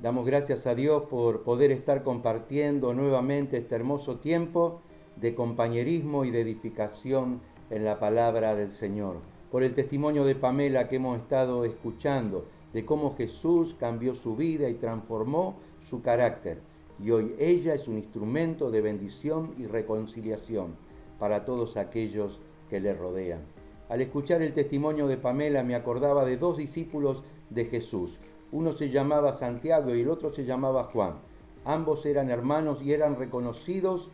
Damos gracias a Dios por poder estar compartiendo nuevamente este hermoso tiempo de compañerismo y de edificación en la palabra del Señor. Por el testimonio de Pamela que hemos estado escuchando, de cómo Jesús cambió su vida y transformó su carácter. Y hoy ella es un instrumento de bendición y reconciliación para todos aquellos que le rodean. Al escuchar el testimonio de Pamela me acordaba de dos discípulos de Jesús. Uno se llamaba Santiago y el otro se llamaba Juan. Ambos eran hermanos y eran reconocidos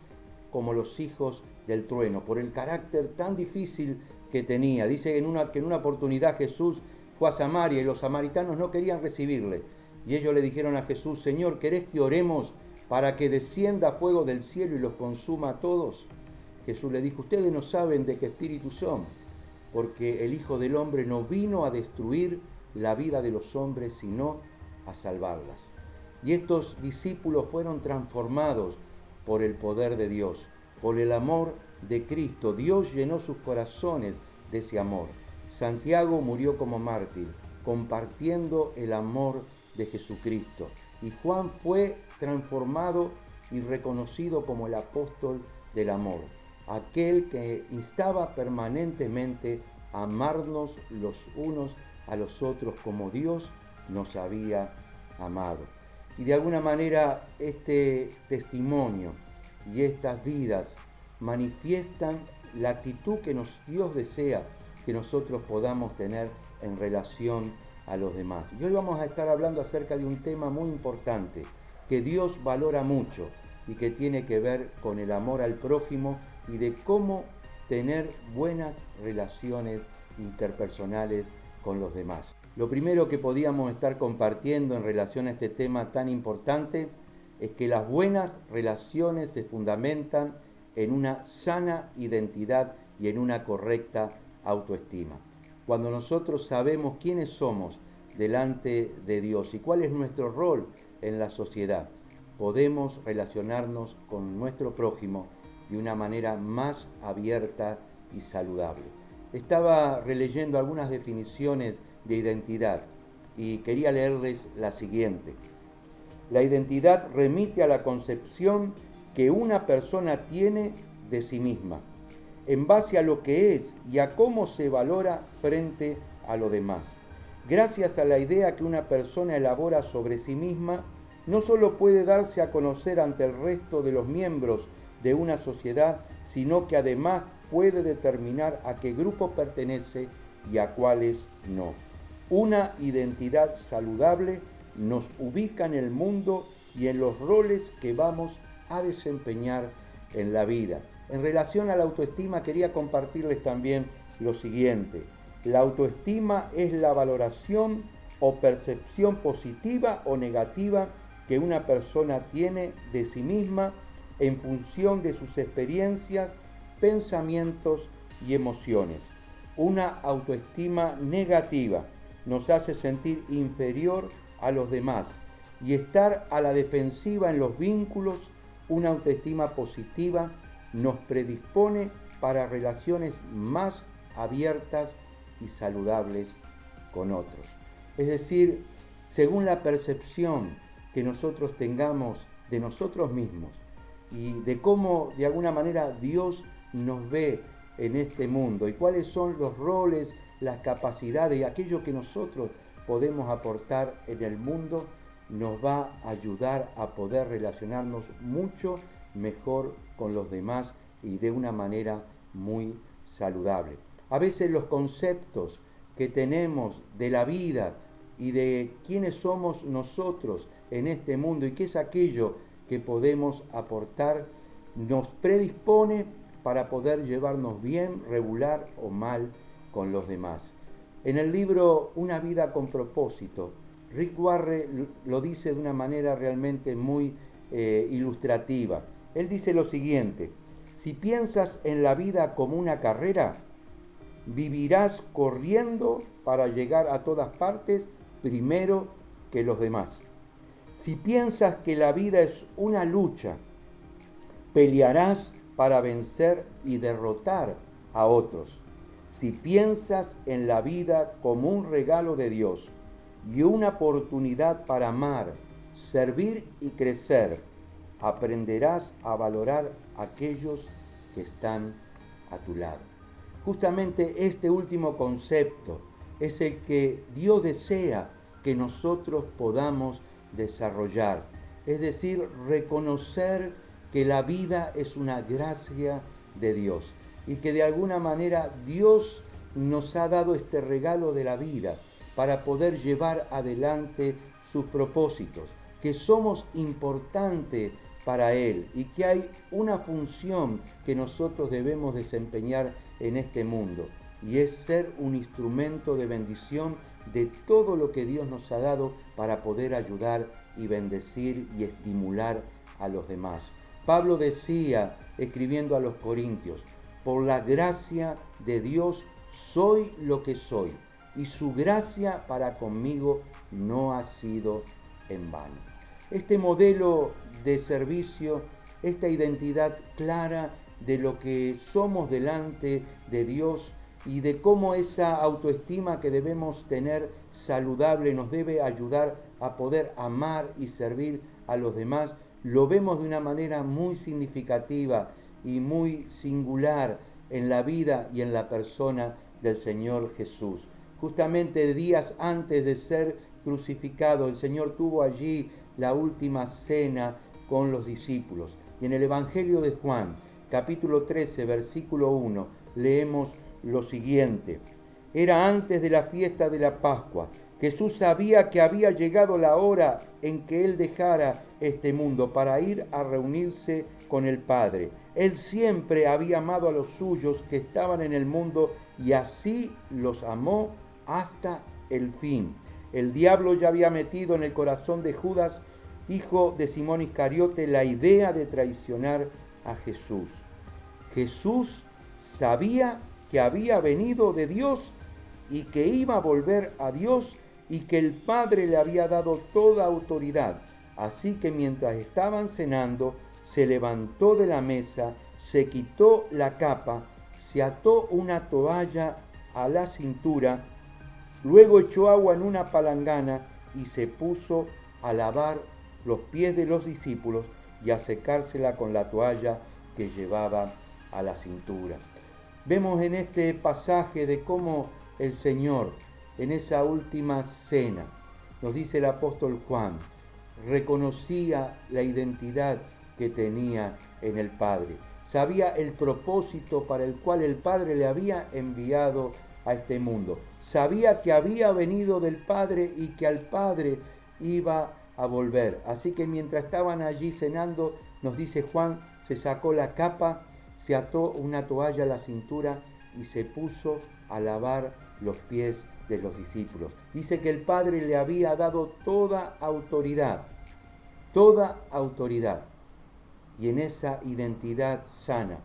como los hijos del trueno por el carácter tan difícil que tenía. Dice que en una oportunidad Jesús fue a Samaria y los samaritanos no querían recibirle. Y ellos le dijeron a Jesús: Señor, ¿querés que oremos para que descienda fuego del cielo y los consuma a todos? Jesús le dijo: ustedes no saben de qué espíritu son, porque el Hijo del Hombre no vino a destruir la vida de los hombres, sino a salvarlas. Y estos discípulos fueron transformados por el poder de Dios, por el amor de Cristo. Dios llenó sus corazones de ese amor. Santiago murió como mártir, compartiendo el amor de Jesucristo. Y Juan fue transformado y reconocido como el apóstol del amor, aquel que instaba permanentemente a amarnos los unos a los otros como Dios nos había amado. Y de alguna manera este testimonio y estas vidas manifiestan la actitud que Dios desea que nosotros podamos tener en relación a los demás. Y hoy vamos a estar hablando acerca de un tema muy importante que Dios valora mucho y que tiene que ver con el amor al prójimo y de cómo tener buenas relaciones interpersonales con los demás. Lo primero que podíamos estar compartiendo en relación a este tema tan importante es que las buenas relaciones se fundamentan en una sana identidad y en una correcta autoestima. Cuando nosotros sabemos quiénes somos delante de Dios y cuál es nuestro rol en la sociedad, podemos relacionarnos con nuestro prójimo de una manera más abierta y saludable. Estaba releyendo algunas definiciones de identidad y quería leerles la siguiente. La identidad remite a la concepción que una persona tiene de sí misma, en base a lo que es y a cómo se valora frente a lo demás. Gracias a la idea que una persona elabora sobre sí misma, no solo puede darse a conocer ante el resto de los miembros de una sociedad, sino que además puede determinar a qué grupo pertenece y a cuáles no. Una identidad saludable nos ubica en el mundo y en los roles que vamos a desempeñar en la vida. En relación a la autoestima, quería compartirles también lo siguiente. La autoestima es la valoración o percepción positiva o negativa que una persona tiene de sí misma en función de sus experiencias, pensamientos y emociones. Una autoestima negativa nos hace sentir inferior a los demás y estar a la defensiva en los vínculos. Una autoestima positiva nos predispone para relaciones más abiertas y saludables con otros. Es decir, según la percepción que nosotros tengamos de nosotros mismos y de cómo de alguna manera Dios nos ve en este mundo y cuáles son los roles, las capacidades y aquello que nosotros podemos aportar en el mundo, nos va a ayudar a poder relacionarnos mucho mejor con los demás y de una manera muy saludable. A veces los conceptos que tenemos de la vida y de quiénes somos nosotros en este mundo y qué es aquello que podemos aportar, nos predispone para poder llevarnos bien, regular o mal con los demás. En el libro Una vida con propósito, Rick Warren lo dice de una manera realmente muy ilustrativa. Él dice lo siguiente: si piensas en la vida como una carrera, vivirás corriendo para llegar a todas partes primero que los demás. Si piensas que la vida es una lucha, pelearás para vencer y derrotar a otros. Si piensas en la vida como un regalo de Dios y una oportunidad para amar servir y crecer, aprenderás a valorar a aquellos que están a tu lado. Justamente este último concepto es el que Dios desea que nosotros podamos desarrollar, es decir, reconocer que la vida es una gracia de Dios y que de alguna manera Dios nos ha dado este regalo de la vida para poder llevar adelante sus propósitos, que somos importantes para Él y que hay una función que nosotros debemos desempeñar en este mundo, y es ser un instrumento de bendición de todo lo que Dios nos ha dado para poder ayudar y bendecir y estimular a los demás. Pablo decía, escribiendo a los Corintios, por la gracia de Dios soy lo que soy, y su gracia para conmigo no ha sido en vano. Este modelo de servicio, esta identidad clara de lo que somos delante de Dios y de cómo esa autoestima que debemos tener saludable nos debe ayudar a poder amar y servir a los demás, lo vemos de una manera muy significativa y muy singular en la vida y en la persona del Señor Jesús. Justamente días antes de ser crucificado, el Señor tuvo allí la última cena con los discípulos. Y en el Evangelio de Juan, capítulo 13, versículo 1, leemos lo siguiente. Era antes de la fiesta de la Pascua. Jesús sabía que había llegado la hora en que Él dejara este mundo para ir a reunirse con el Padre. Él siempre había amado a los suyos que estaban en el mundo y así los amó hasta el fin. El diablo ya había metido en el corazón de Judas, hijo de Simón Iscariote, la idea de traicionar a Jesús. Jesús sabía que había venido de Dios y que iba a volver a Dios y que el Padre le había dado toda autoridad. Así que mientras estaban cenando, se levantó de la mesa, se quitó la capa, se ató una toalla a la cintura, luego echó agua en una palangana y se puso a lavar los pies de los discípulos y a secársela con la toalla que llevaba a la cintura. Vemos en este pasaje de cómo el Señor, en esa última cena, nos dice el apóstol Juan, reconocía la identidad que tenía en el Padre. Sabía el propósito para el cual el Padre le había enviado a este mundo. Sabía que había venido del Padre y que al Padre iba a volver. Así que mientras estaban allí cenando, nos dice Juan, se sacó la capa, se ató una toalla a la cintura y se puso a lavar los pies de los discípulos. Dice que el Padre le había dado toda autoridad. Y en esa identidad sana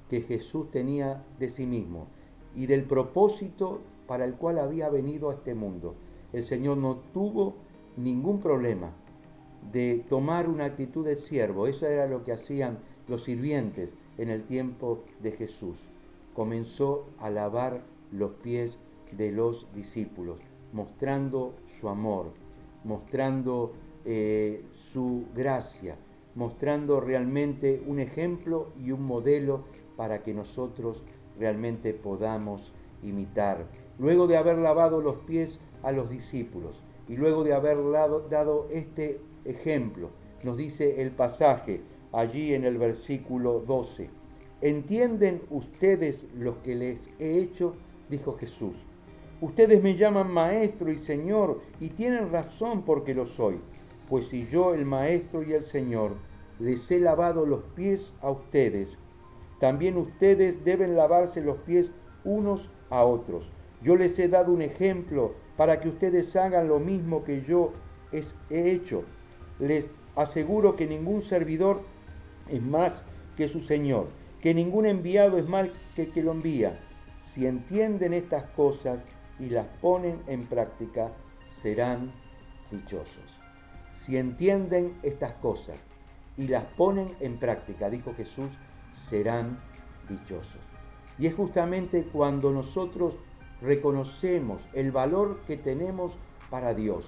que Jesús tenía de sí mismo y del propósito para el cual había venido a este mundo, el Señor no tuvo ningún problema de tomar una actitud de siervo. Eso era lo que hacían los sirvientes en el tiempo de Jesús. Comenzó a lavar los pies de los discípulos, mostrando su amor, mostrando su gracia, mostrando realmente un ejemplo y un modelo para que nosotros realmente podamos imitar. Luego de haber lavado los pies a los discípulos y luego de haber dado este ejemplo, nos dice el pasaje allí en el versículo 12. ¿Entienden ustedes lo que les he hecho? Dijo Jesús. Ustedes me llaman maestro y señor y tienen razón porque lo soy. Pues si yo, el maestro y el señor, les he lavado los pies a ustedes, también ustedes deben lavarse los pies unos a otros. Yo les he dado un ejemplo para que ustedes hagan lo mismo que yo he hecho. Les aseguro que ningún servidor es más que su Señor, que ningún enviado es más que el que lo envía. Si entienden estas cosas y las ponen en práctica, serán dichosos. Si entienden estas cosas y las ponen en práctica, dijo Jesús, serán dichosos. Y es justamente cuando nosotros reconocemos el valor que tenemos para Dios,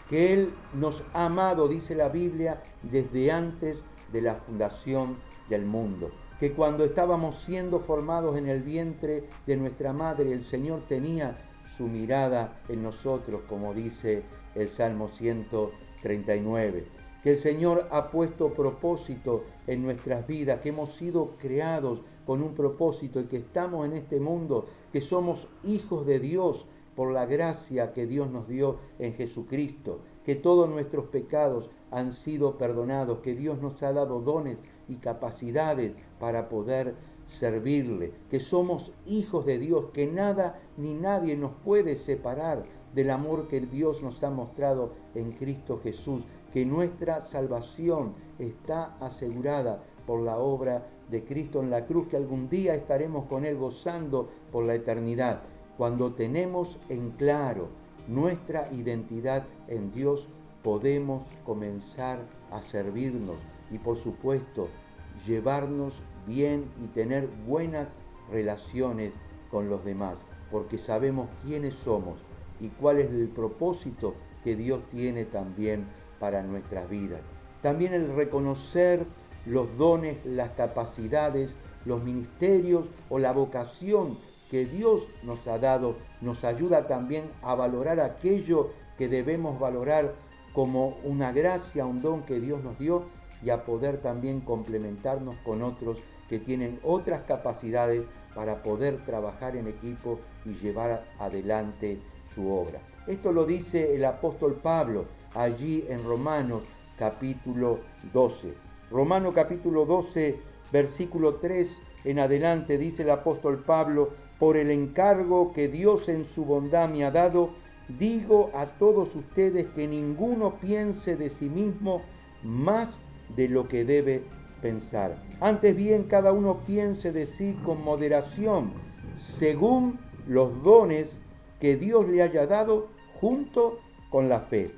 que Él nos ha amado, dice la Biblia, desde antes de la fundación del mundo, que cuando estábamos siendo formados en el vientre de nuestra madre, el Señor tenía su mirada en nosotros, como dice el Salmo 139, que el Señor ha puesto propósito en nuestras vidas, que hemos sido creados con un propósito y que estamos en este mundo, que somos hijos de Dios por la gracia que Dios nos dio en Jesucristo, que todos nuestros pecados han sido perdonados, que Dios nos ha dado dones y capacidades para poder servirle, que somos hijos de Dios, que nada ni nadie nos puede separar del amor que Dios nos ha mostrado en Cristo Jesús, que nuestra salvación está asegurada por la obra de Cristo en la cruz, que algún día estaremos con Él gozando por la eternidad. Cuando tenemos en claro nuestra identidad en Dios, podemos comenzar a servirnos y, por supuesto, llevarnos bien y tener buenas relaciones con los demás, porque sabemos quiénes somos y cuál es el propósito que Dios tiene también para nuestras vidas. También el reconocer los dones, las capacidades, los ministerios o la vocación que Dios nos ha dado, nos ayuda también a valorar aquello que debemos valorar como una gracia, un don que Dios nos dio, y a poder también complementarnos con otros que tienen otras capacidades para poder trabajar en equipo y llevar adelante su obra. Esto lo dice el apóstol Pablo allí en Romanos capítulo 12. Romanos capítulo 12, versículo 3 en adelante, dice el apóstol Pablo: por el encargo que Dios en su bondad me ha dado, digo a todos ustedes que ninguno piense de sí mismo más de lo que debe pensar. Antes bien, cada uno piense de sí con moderación, según los dones que Dios le haya dado, junto con la fe.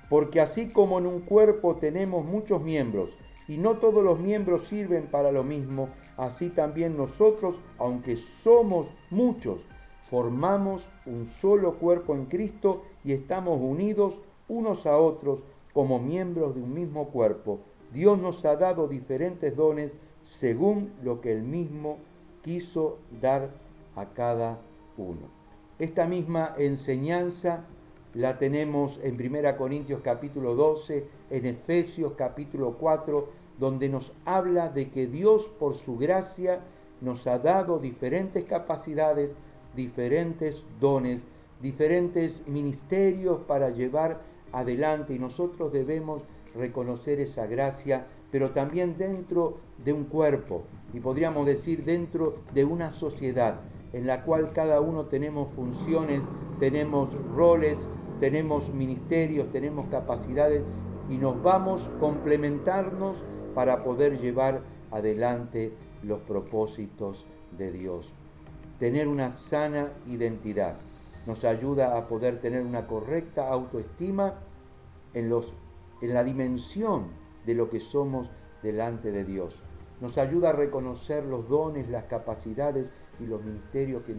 Porque así como en un cuerpo tenemos muchos miembros, y no todos los miembros sirven para lo mismo, así también nosotros, aunque somos muchos, formamos un solo cuerpo en Cristo y estamos unidos unos a otros como miembros de un mismo cuerpo. Dios nos ha dado diferentes dones según lo que Él mismo quiso dar a cada uno. Esta misma enseñanza la tenemos en 1 Corintios capítulo 12, en Efesios capítulo 4, donde nos habla de que Dios por su gracia nos ha dado diferentes capacidades, diferentes dones, diferentes ministerios para llevar adelante, y nosotros debemos reconocer esa gracia, pero también dentro de un cuerpo, y podríamos decir dentro de una sociedad en la cual cada uno tenemos funciones, tenemos roles, tenemos ministerios, tenemos capacidades, y nos vamos a complementarnos para poder llevar adelante los propósitos de Dios. Tener una sana identidad nos ayuda a poder tener una correcta autoestima en la dimensión de lo que somos delante de Dios. Nos ayuda a reconocer los dones, las capacidades y los ministerios que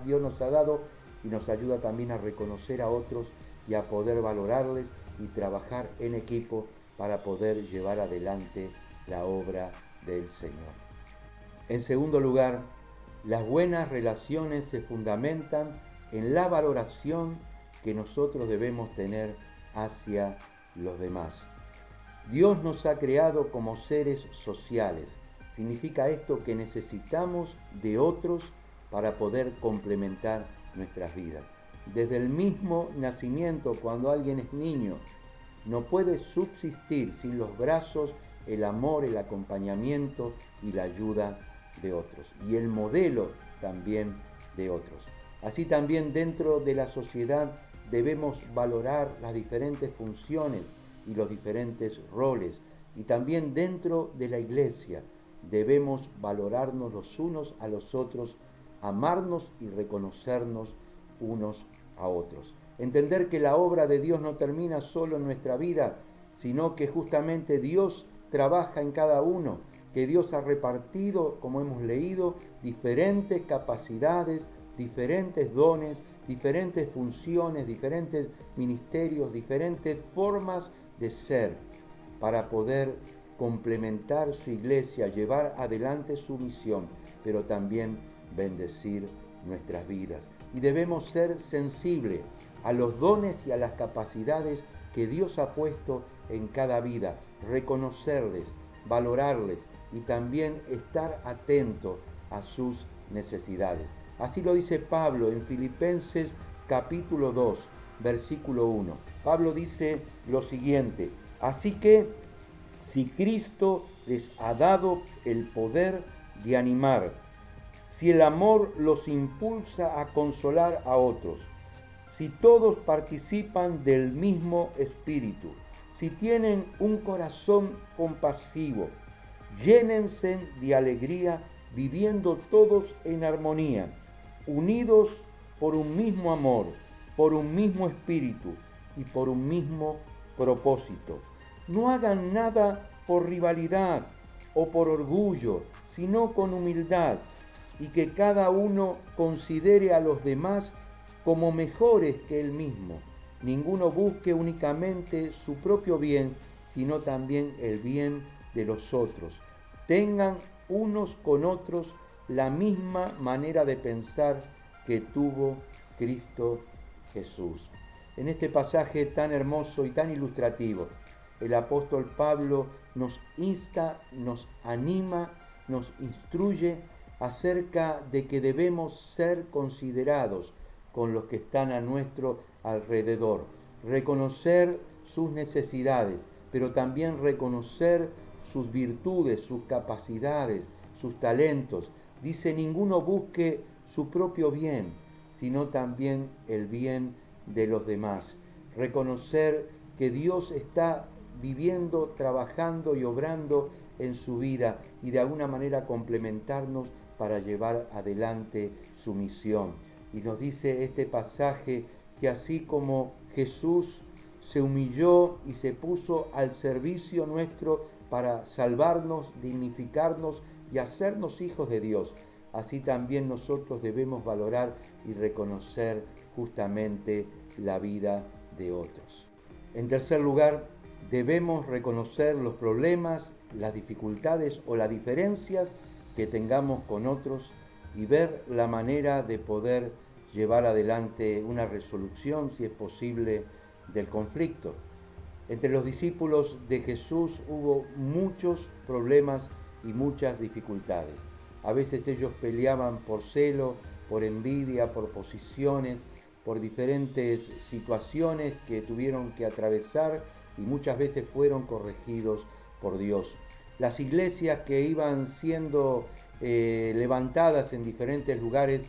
Dios nos ha dado, y nos ayuda también a reconocer a otros y a poder valorarles y trabajar en equipo para poder llevar adelante la obra del Señor. En segundo lugar, las buenas relaciones se fundamentan en la valoración que nosotros debemos tener hacia los demás. Dios nos ha creado como seres sociales. Significa esto que necesitamos de otros para poder complementar nuestras vidas. Desde el mismo nacimiento, cuando alguien es niño, no puede subsistir sin los brazos, el amor, el acompañamiento y la ayuda de otros, y el modelo también de otros. Así también dentro de la sociedad debemos valorar las diferentes funciones y los diferentes roles, y también dentro de la iglesia debemos valorarnos los unos a los otros, amarnos y reconocernos unos a otros. Entender que la obra de Dios no termina solo en nuestra vida, sino que justamente Dios trabaja en cada uno, que Dios ha repartido, como hemos leído, diferentes capacidades, diferentes dones diferentes funciones, diferentes ministerios, diferentes formas de ser para poder complementar su iglesia, llevar adelante su misión, pero también bendecir nuestras vidas. Y debemos ser sensibles a los dones y a las capacidades que Dios ha puesto en cada vida, reconocerles, valorarles y también estar atentos a sus necesidades. Así lo dice Pablo en Filipenses capítulo 2, versículo 1. Pablo dice lo siguiente: así que si Cristo les ha dado el poder de animar, si el amor los impulsa a consolar a otros, si todos participan del mismo espíritu, si tienen un corazón compasivo, llénense de alegría viviendo todos en armonía, unidos por un mismo amor, por un mismo espíritu y por un mismo propósito. No hagan nada por rivalidad o por orgullo, sino con humildad, y que cada uno considere a los demás como mejores que él mismo. Ninguno busque únicamente su propio bien, sino también el bien de los otros. Tengan unos con otros la misma manera de pensar que tuvo Cristo Jesús. En este pasaje tan hermoso y tan ilustrativo, el apóstol Pablo nos insta, nos anima, nos instruye acerca de que debemos ser considerados con los que están a nuestro alrededor, reconocer sus necesidades, pero también reconocer sus virtudes, sus capacidades, sus talentos. Dice, ninguno busque su propio bien, sino también el bien de los demás. Reconocer que Dios está viviendo, trabajando y obrando en su vida y de alguna manera complementarnos para llevar adelante su misión. Y nos dice este pasaje que así como Jesús se humilló y se puso al servicio nuestro para salvarnos, dignificarnos y hacernos hijos de Dios, así también nosotros debemos valorar y reconocer justamente la vida de otros. En tercer lugar, debemos reconocer los problemas, las dificultades o las diferencias que tengamos con otros y ver la manera de poder llevar adelante una resolución, si es posible, del conflicto. Entre los discípulos de Jesús hubo muchos problemas y muchas dificultades. A veces ellos peleaban por celo, por envidia, por posiciones, por diferentes situaciones que tuvieron que atravesar y muchas veces fueron corregidos por Dios. Las iglesias que iban siendo levantadas en diferentes lugares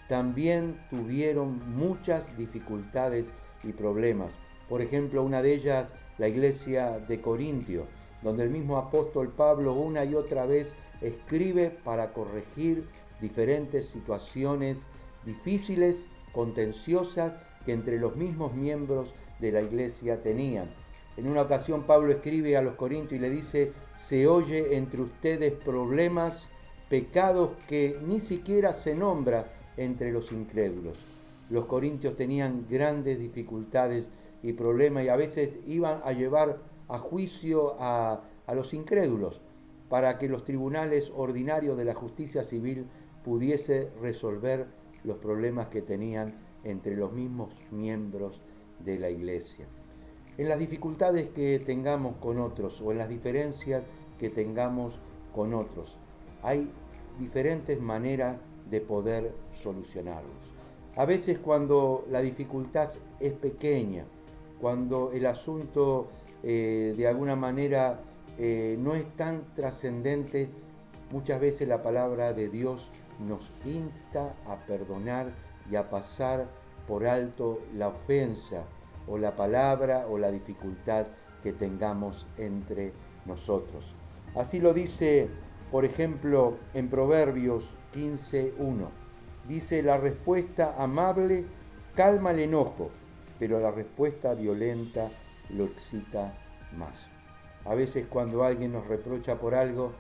también tuvieron muchas dificultades y problemas. Por ejemplo, una de ellas, la iglesia de Corintio, donde el mismo apóstol Pablo una y otra vez escribe para corregir diferentes situaciones difíciles, contenciosas, que entre los mismos miembros de la iglesia tenían. En una ocasión Pablo escribe a los corintios y le dice: se oye entre ustedes problemas, pecados que ni siquiera se nombra entre los incrédulos. Los corintios tenían grandes dificultades y problemas y a veces iban a llevar a juicio a los incrédulos para que los tribunales ordinarios de la justicia civil pudiese resolver los problemas que tenían entre los mismos miembros de la iglesia. En las dificultades que tengamos con otros o en las diferencias que tengamos con otros, hay diferentes maneras de poder solucionarlos. A veces cuando la dificultad es pequeña, cuando el asunto de alguna manera no es tan trascendente, muchas veces la palabra de Dios nos insta a perdonar y a pasar por alto la ofensa o la palabra o la dificultad que tengamos entre nosotros. Así lo dice, por ejemplo, en Proverbios 15:1. Dice: la respuesta amable calma el enojo, pero la respuesta violenta lo excita más. A veces cuando alguien nos reprocha por algo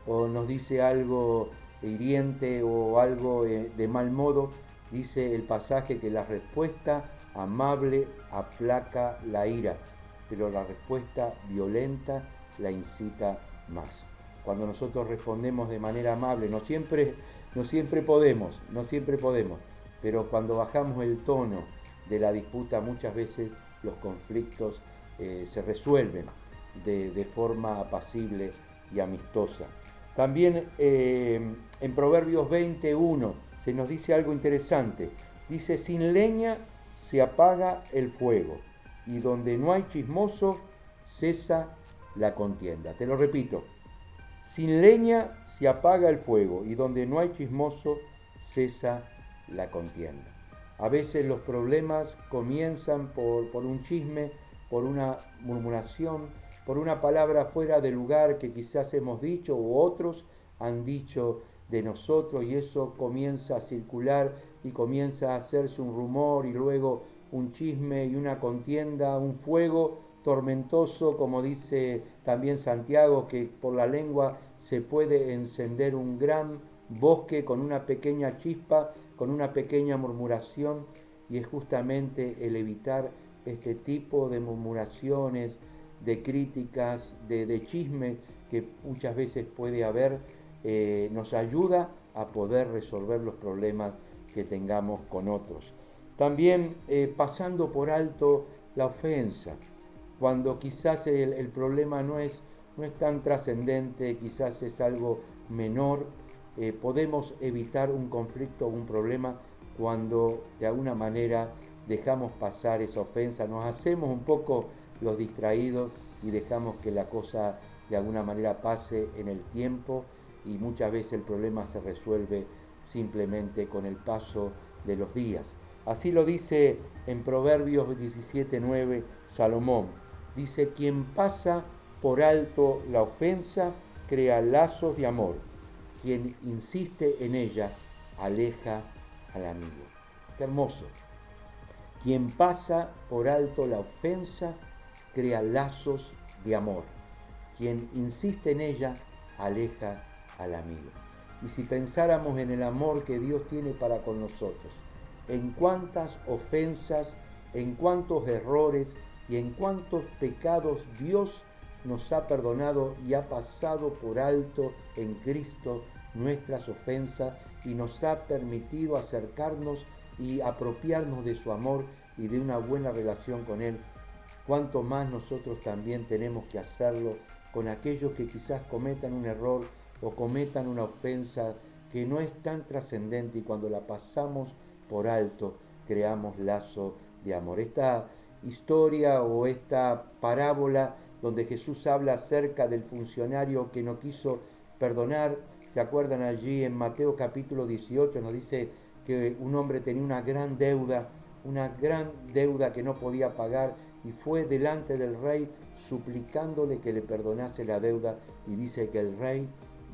o nos dice algo hiriente o algo de mal modo, Dice el pasaje que la respuesta amable aplaca la ira, pero la respuesta violenta la incita más. Cuando nosotros respondemos de manera amable, no siempre podemos, pero cuando bajamos el tono de la disputa, muchas veces los conflictos se resuelven de forma apacible y amistosa. También en Proverbios 21 se nos dice algo interesante. Dice, sin leña se apaga el fuego, y donde no hay chismoso cesa la contienda. Te lo repito, sin leña se apaga el fuego, y donde no hay chismoso cesa la contienda. A veces los problemas comienzan por un chisme, por una murmuración, por una palabra fuera de lugar que quizás hemos dicho o otros han dicho de nosotros, y eso comienza a circular y comienza a hacerse un rumor y luego un chisme y una contienda, un fuego tormentoso, como dice también Santiago, que por la lengua se puede encender un gran bosque con una pequeña chispa, con una pequeña murmuración, y es justamente el evitar este tipo de murmuraciones, de críticas, de chisme que muchas veces puede haber, nos ayuda a poder resolver los problemas que tengamos con otros. También pasando por alto la ofensa, cuando quizás el problema no es tan trascendente, quizás es algo menor, podemos evitar un conflicto o un problema cuando de alguna manera dejamos pasar esa ofensa, nos hacemos un poco los distraídos y dejamos que la cosa de alguna manera pase en el tiempo, y muchas veces el problema se resuelve simplemente con el paso de los días. Así lo dice en Proverbios 17:9 Salomón. Dice, quien pasa por alto la ofensa crea lazos de amor. Quien insiste en ella aleja al amigo. Qué hermoso. Quien pasa por alto la ofensa crea lazos de amor. Quien insiste en ella aleja al amigo. Y si pensáramos en el amor que Dios tiene para con nosotros, en cuántas ofensas, en cuántos errores y en cuántos pecados Dios nos ha perdonado y ha pasado por alto en Cristo nuestras ofensas y nos ha permitido acercarnos y apropiarnos de su amor y de una buena relación con Él, cuánto más nosotros también tenemos que hacerlo con aquellos que quizás cometan un error o cometan una ofensa que no es tan trascendente, y cuando la pasamos por alto creamos lazo de amor. Esta historia o esta parábola donde Jesús habla acerca del funcionario que no quiso perdonar, ¿se acuerdan? Allí en Mateo capítulo 18 nos dice que un hombre tenía una gran deuda que no podía pagar, y fue delante del rey suplicándole que le perdonase la deuda, y dice que el rey,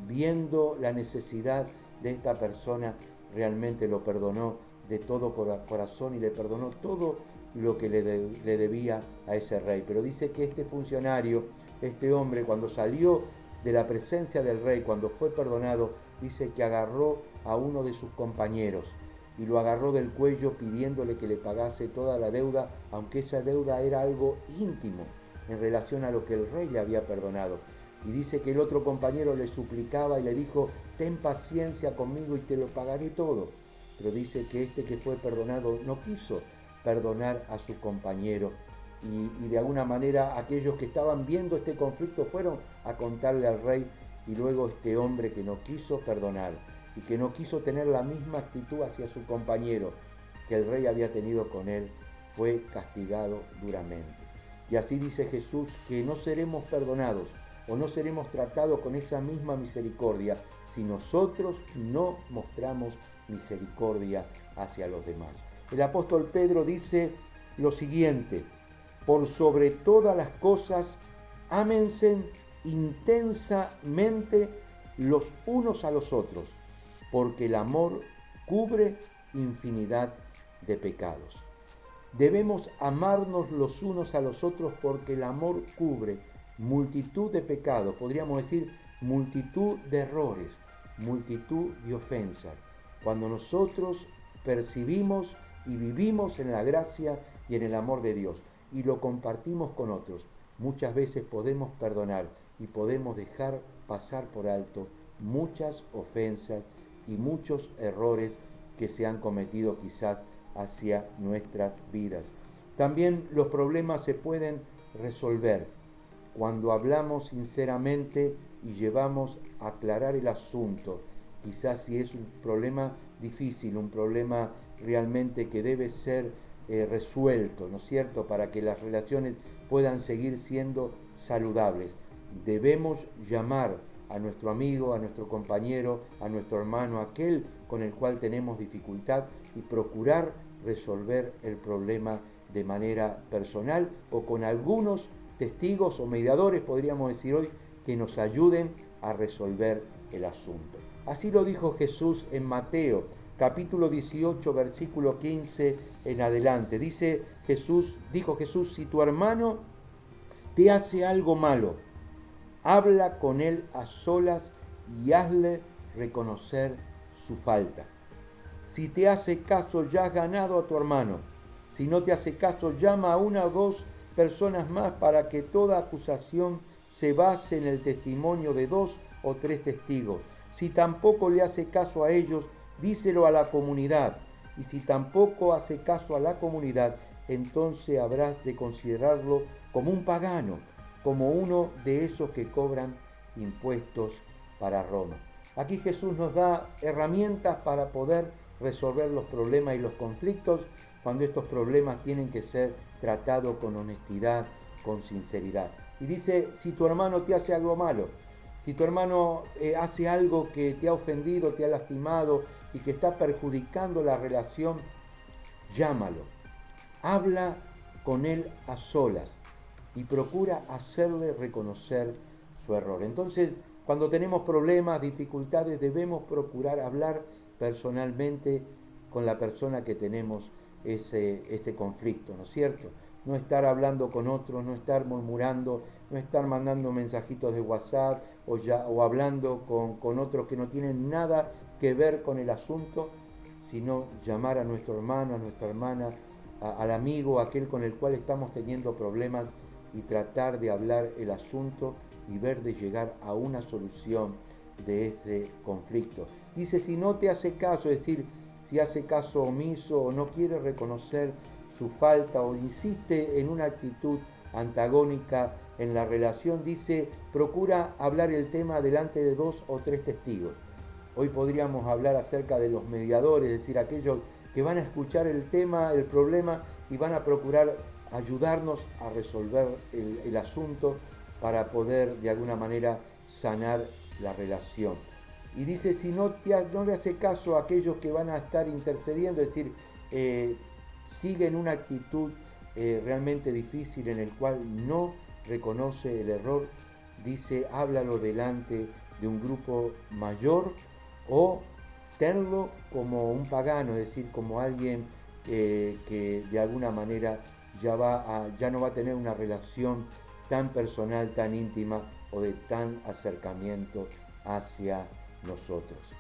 viendo la necesidad de esta persona, realmente lo perdonó de todo corazón y le perdonó todo lo que le debía a ese rey. Pero dice que este funcionario, este hombre, cuando salió de la presencia del rey, cuando fue perdonado, dice que agarró a uno de sus compañeros y lo agarró del cuello pidiéndole que le pagase toda la deuda, aunque esa deuda era algo íntimo en relación a lo que el rey le había perdonado. Y dice que el otro compañero le suplicaba y le dijo, ten paciencia conmigo y te lo pagaré todo. Pero dice que este que fue perdonado no quiso perdonar a su compañero, y de alguna manera aquellos que estaban viendo este conflicto fueron a contarle al rey, y luego este hombre que no quiso perdonar y que no quiso tener la misma actitud hacia su compañero que el rey había tenido con él, fue castigado duramente. Y así dice Jesús que no seremos perdonados o no seremos tratados con esa misma misericordia si nosotros no mostramos misericordia hacia los demás. El apóstol Pedro dice lo siguiente: por sobre todas las cosas, ámense intensamente los unos a los otros, porque el amor cubre infinidad de pecados. Debemos amarnos los unos a los otros porque el amor cubre multitud de pecados, podríamos decir multitud de errores, multitud de ofensas. Cuando nosotros percibimos y vivimos en la gracia y en el amor de Dios y lo compartimos con otros, muchas veces podemos perdonar y podemos dejar pasar por alto muchas ofensas y muchos errores que se han cometido quizás hacia nuestras vidas. También los problemas se pueden resolver cuando hablamos sinceramente y llevamos a aclarar el asunto. Quizás si es un problema difícil, un problema realmente que debe ser resuelto, ¿no es cierto?, para que las relaciones puedan seguir siendo saludables. Debemos llamar a nuestro amigo, a nuestro compañero, a nuestro hermano, aquel con el cual tenemos dificultad y procurar resolver el problema de manera personal o con algunos testigos o mediadores, podríamos decir hoy, que nos ayuden a resolver el asunto. Así lo dijo Jesús en Mateo, capítulo 18, versículo 15 en adelante. Dijo Jesús, si tu hermano te hace algo malo, habla con él a solas y hazle reconocer su falta. Si te hace caso, ya has ganado a tu hermano. Si no te hace caso, llama a una o dos personas más para que toda acusación se base en el testimonio de 2 o 3 testigos. Si tampoco le hace caso a ellos, díselo a la comunidad. Y si tampoco hace caso a la comunidad, entonces habrás de considerarlo como un pagano, como uno de esos que cobran impuestos para Roma. Aquí Jesús nos da herramientas para poder resolver los problemas y los conflictos cuando estos problemas tienen que ser tratados con honestidad, con sinceridad. Y dice, si tu hermano te hace algo malo, si tu hermano hace algo que te ha ofendido, te ha lastimado y que está perjudicando la relación, llámalo, habla con él a solas y procura hacerle reconocer su error. Entonces, cuando tenemos problemas, dificultades, debemos procurar hablar personalmente con la persona que tenemos ese conflicto, ¿no es cierto? No estar hablando con otros, no estar murmurando, no estar mandando mensajitos de WhatsApp o hablando con otros que no tienen nada que ver con el asunto, sino llamar a nuestro hermano, a nuestra hermana, al amigo, aquel con el cual estamos teniendo problemas y tratar de hablar el asunto y ver de llegar a una solución de este conflicto. Dice, si no te hace caso, es decir, si hace caso omiso o no quiere reconocer su falta o insiste en una actitud antagónica en la relación, dice, procura hablar el tema delante de 2 o 3 testigos. Hoy podríamos hablar acerca de los mediadores, es decir, aquellos que van a escuchar el tema, el problema y van a procurar ayudarnos a resolver el asunto para poder de alguna manera sanar la relación. Y dice, si no le hace caso a aquellos que van a estar intercediendo, es decir, siguen una actitud realmente difícil en el cual no reconoce el error, dice, háblalo delante de un grupo mayor o tenlo como un pagano, es decir, como alguien que de alguna manera ya no va a tener una relación tan personal, tan íntima o de tan acercamiento hacia nosotros.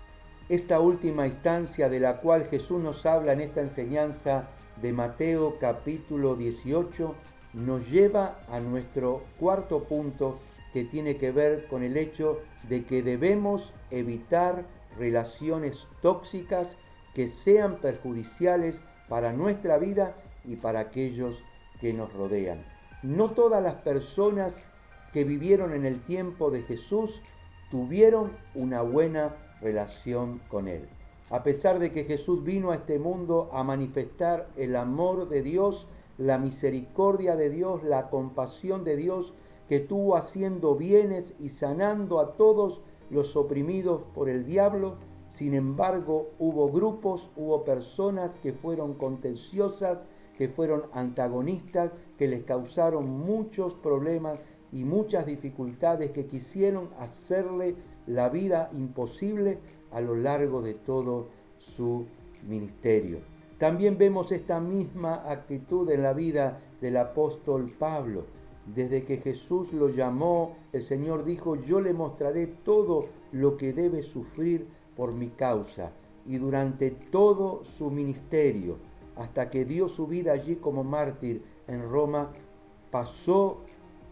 Esta última instancia de la cual Jesús nos habla en esta enseñanza de Mateo capítulo 18 nos lleva a nuestro cuarto punto, que tiene que ver con el hecho de que debemos evitar relaciones tóxicas que sean perjudiciales para nuestra vida y para aquellos que nos rodean. No todas las personas que vivieron en el tiempo de Jesús tuvieron una buena relación con Él. A pesar de que Jesús vino a este mundo a manifestar el amor de Dios, la misericordia de Dios, la compasión de Dios, que tuvo haciendo bienes y sanando a todos los oprimidos por el diablo, sin embargo hubo personas que fueron contenciosas, que fueron antagonistas, que les causaron muchos problemas y muchas dificultades, que quisieron hacerle la vida imposible a lo largo de todo su ministerio. También vemos esta misma actitud en la vida del apóstol Pablo. Desde que Jesús lo llamó, el Señor dijo, yo le mostraré todo lo que debe sufrir por mi causa. y durante todo su ministerio, hasta que dio su vida allí como mártir en Roma, pasó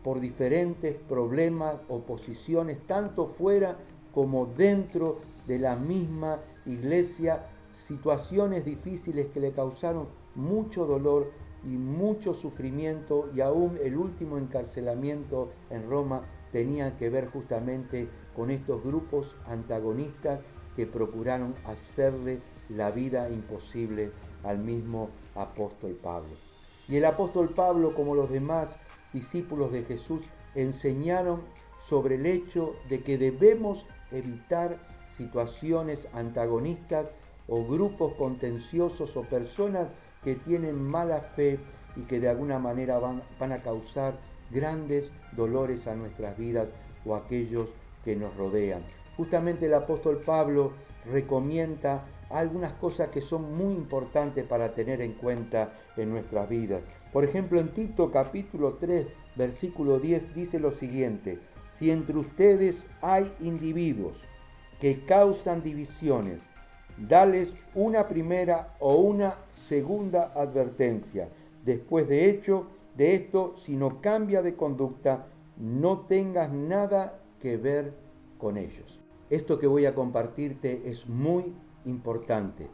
por diferentes problemas, oposiciones, tanto fuera como dentro de la misma iglesia, situaciones difíciles que le causaron mucho dolor y mucho sufrimiento, y aún el último encarcelamiento en Roma tenía que ver justamente con estos grupos antagonistas que procuraron hacerle la vida imposible al mismo apóstol Pablo. Y el apóstol Pablo, como los demás discípulos de Jesús, enseñaron sobre el hecho de que debemos evitar situaciones antagonistas o grupos contenciosos o personas que tienen mala fe y que de alguna manera van a causar grandes dolores a nuestras vidas o a aquellos que nos rodean. Justamente el apóstol Pablo recomienda algunas cosas que son muy importantes para tener en cuenta en nuestras vidas. Por ejemplo, en Tito capítulo 3, versículo 10 dice lo siguiente: si entre ustedes hay individuos que causan divisiones, dales una primera o una segunda advertencia. Después de esto, si no cambia de conducta, no tengas nada que ver con ellos. Esto que voy a compartirte es muy importante.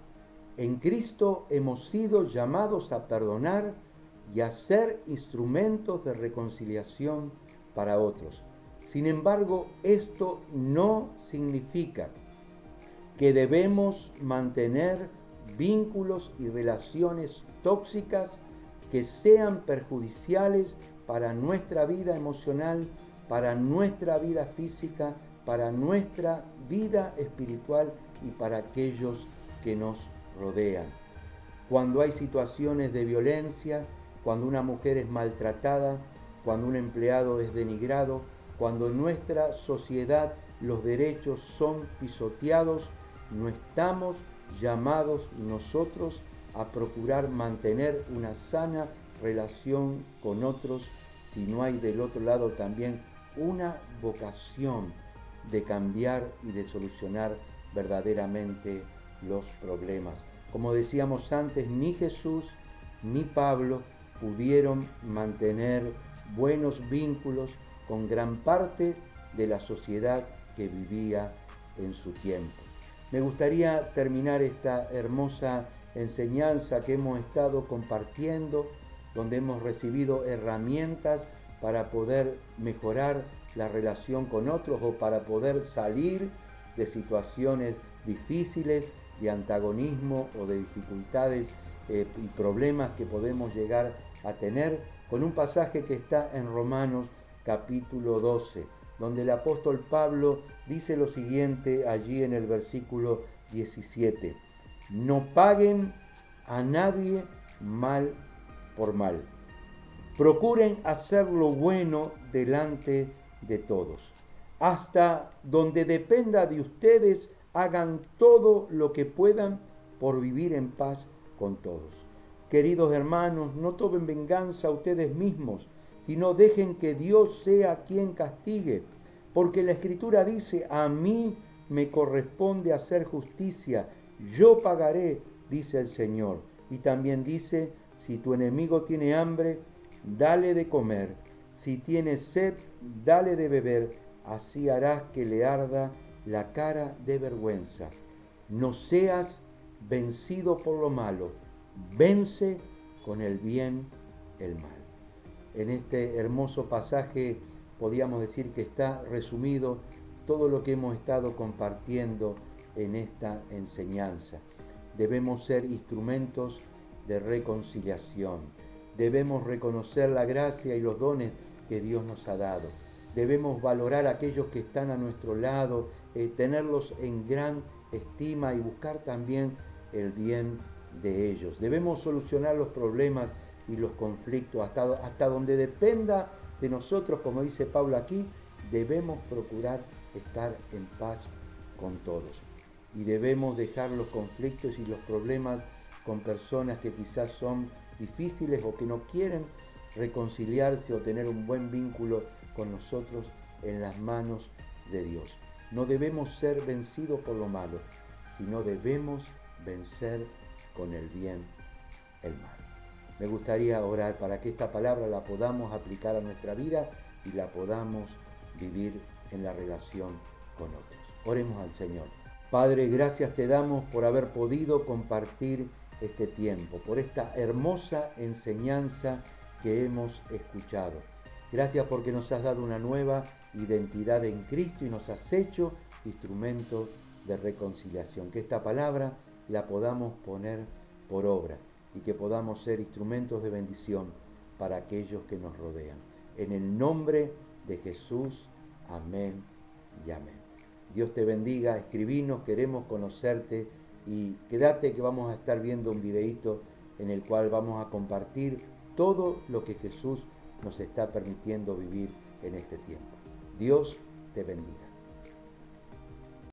En Cristo hemos sido llamados a perdonar y a ser instrumentos de reconciliación para otros. Sin embargo, esto no significa que debemos mantener vínculos y relaciones tóxicas que sean perjudiciales para nuestra vida emocional, para nuestra vida física, para nuestra vida espiritual y para aquellos que nos rodean. Cuando hay situaciones de violencia, cuando una mujer es maltratada, cuando un empleado es denigrado, cuando en nuestra sociedad los derechos son pisoteados, no estamos llamados nosotros a procurar mantener una sana relación con otros, si no hay del otro lado también una vocación de cambiar y de solucionar verdaderamente los problemas. Como decíamos antes, ni Jesús ni Pablo pudieron mantener buenos vínculos con gran parte de la sociedad que vivía en su tiempo. Me gustaría terminar esta hermosa enseñanza que hemos estado compartiendo, donde hemos recibido herramientas para poder mejorar la relación con otros o para poder salir de situaciones difíciles, de antagonismo o de dificultades y problemas que podemos llegar a tener, con un pasaje que está en Romanos capítulo 12, donde el apóstol Pablo dice lo siguiente allí en el versículo 17: no paguen a nadie mal por mal. Procuren hacer lo bueno delante de todos. Hasta donde dependa de ustedes, hagan todo lo que puedan por vivir en paz con todos. Queridos hermanos, no tomen venganza a ustedes mismos, sino dejen que Dios sea quien castigue, porque la Escritura dice: a mí me corresponde hacer justicia, yo pagaré, dice el Señor. Y también dice: si tu enemigo tiene hambre, dale de comer, si tiene sed, dale de beber, así harás que le arda la cara de vergüenza. No seas vencido por lo malo, vence con el bien el mal. En este hermoso pasaje podríamos decir que está resumido todo lo que hemos estado compartiendo en esta enseñanza. Debemos ser instrumentos de reconciliación. Debemos reconocer la gracia y los dones que Dios nos ha dado. Debemos valorar a aquellos que están a nuestro lado, tenerlos en gran estima y buscar también el bien de ellos. Debemos solucionar los problemas y los conflictos hasta donde dependa de nosotros, como dice Pablo aquí. Debemos procurar estar en paz con todos y debemos dejar los conflictos y los problemas con personas que quizás son difíciles o que no quieren reconciliarse o tener un buen vínculo con nosotros, en las manos de Dios. No debemos ser vencidos por lo malo, sino debemos vencer con el bien el mal. Me gustaría orar para que esta palabra la podamos aplicar a nuestra vida y la podamos vivir en la relación con otros. Oremos al Señor. Padre, gracias te damos por haber podido compartir este tiempo, por esta hermosa enseñanza que hemos escuchado. Gracias porque nos has dado una nueva identidad en Cristo y nos has hecho instrumentos de reconciliación. Que esta palabra la podamos poner por obra y que podamos ser instrumentos de bendición para aquellos que nos rodean. En el nombre de Jesús, amén y amén. Dios te bendiga, escribinos, queremos conocerte y quédate que vamos a estar viendo un videíto en el cual vamos a compartir todo lo que Jesús nos está permitiendo vivir en este tiempo. Dios te bendiga.